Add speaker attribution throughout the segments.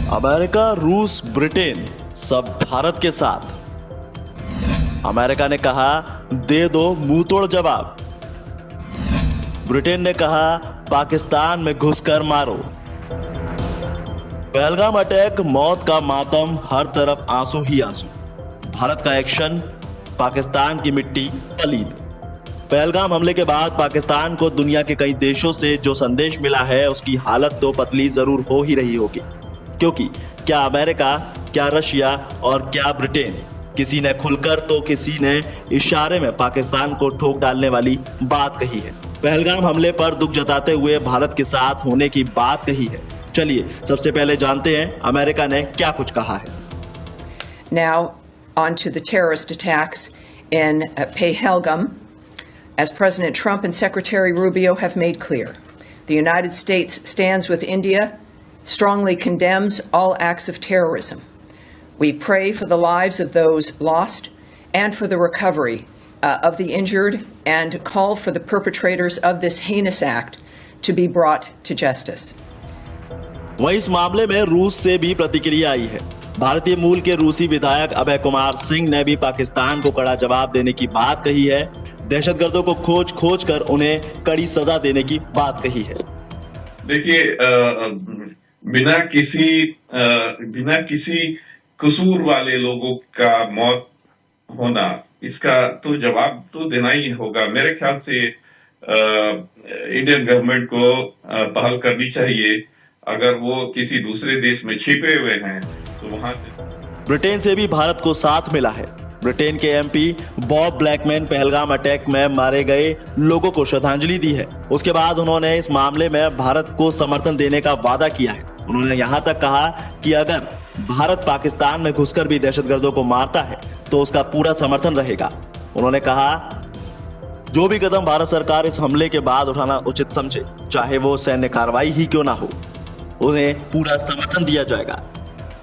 Speaker 1: America, रूस, Britain सब भारत के साथ। अमेरिका ने कहा दे दो मुंहतोड़ जवाब। ब्रिटेन ने कहा पाकिस्तान में घुसकर मारो। पहलगाम अटैक, मौत का मातम, हर तरफ आंसू ही आंसू। भारत का एक्शन, पाकिस्तान की मिट्टी पलीद। पहलगाम हमले के बाद पाकिस्तान को दुनिया के कई देशों से जो संदेश मिला है उसकी हालत तो पतली जरूर हो ही रही होगी, क्योंकि क्या अमेरिका, क्या रशिया और क्या ब्रिटेन, किसी ने खुलकर तो किसी ने इशारे में पाकिस्तान को ठोक डालने वाली बात कही है। पहलगाम हमले पर दुख जताते हुए भारत के साथ होने की बात कही है। चलिए सबसे पहले जानते हैं अमेरिका ने क्या कुछ कहा है।
Speaker 2: Now on to the terrorist attacks in Pahalgam. As President Trump and Secretary Rubio have made clear, the United States stands with India, strongly condemns all acts of terrorism. We pray for the lives of those lost and for the recovery of the injured, and call for the perpetrators of this heinous act to be brought to justice.
Speaker 1: वहीं इस मामले में रूस से भी प्रतिक्रिया आई है। भारतीय मूल के रूसी विधायक अभय कुमार सिंह ने भी पाकिस्तान को कड़ा जवाब देने की बात कही है। दहशतगर्दों को खोज कर उन्हें कड़ी सजा देने की बात कही है।
Speaker 3: देखिए, बिना किसी कसूर वाले लोगों का मौत होना, इसका तो जवाब तो देना ही होगा। मेरे ख्याल से इंडियन गवर्नमेंट को पहल करनी चाहिए। अगर वो किसी दूसरे देश में छिपे हुए हैं तो वहां से।
Speaker 1: ब्रिटेन से भी भारत को साथ मिला है। ब्रिटेन के MP Bob Blackman Pahalgam attack में मारे गए लोगों को श्रद्धांजलि दी है। उसके बाद उन्होंने इस मामले में भारत को समर्थन देने का वादा किया है। उन्होंने यहां तक कहा कि अगर भारत पाकिस्तान में घुसकर भी दहशतगर्दों को मारता है तो उसका पूरा समर्थन रहेगा। उन्होंने कहा जो भी कदम भारत सरकार इस हमले के बाद उठाना उचित समझे, चाहे वो सैन्य कार्रवाई ही क्यों ना हो, उन्हें पूरा समर्थन दिया जाएगा।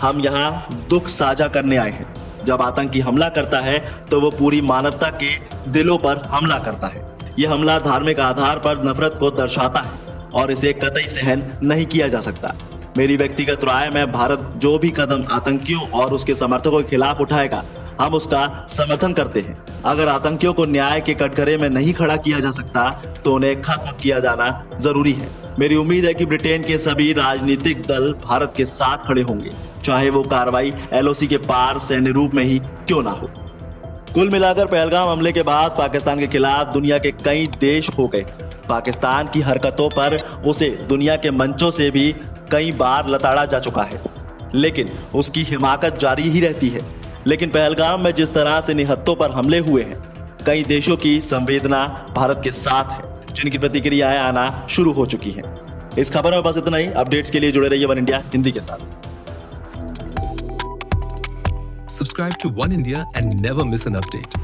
Speaker 1: हम यहाँ दुख साझा करने आए हैं। जब आतंकी हमला करता है तो वो पूरी मानवता के दिलों पर हमला करता है। यह हमला धार्मिक आधार पर नफरत को दर्शाता है और इसे कतई सहन नहीं किया जा सकता। मेरी व्यक्तिगत राय में भारत जो भी कदम आतंकियों और उसके समर्थकों के खिलाफ उठाएगा, हम उसका समर्थन करते हैं। अगर आतंकियों को न्याय के कटघरे में नहीं खड़ा किया जा सकता तो उन्हें खत्म किया जाना जरूरी है। मेरी उम्मीद है कि ब्रिटेन के सभी राजनीतिक दल भारत के साथ खड़े होंगे, चाहे वो कार्रवाई एलओसी के पार सैन्य रूप में ही क्यों ना हो। कुल मिलाकर पहलगाम हमले के बाद पाकिस्तान के खिलाफ दुनिया के कई देश हो गए। पाकिस्तान की हरकतों पर उसे दुनिया के मंचों से भी कई बार लताड़ा जा चुका है, लेकिन उसकी हिमाकत जारी ही रहती है। लेकिन पहलगाम में जिस तरह से निहत्तों पर हमले हुए हैं, कई देशों की संवेदना भारत के साथ है, जिनकी प्रतिक्रियाएं आना शुरू हो चुकी हैं। इस खबर में बस इतना ही। अपडेट्स के लिए जुड़े रहिए वन इंडिया हिंदी के साथ।
Speaker 4: Subscribe to One India and never miss an update.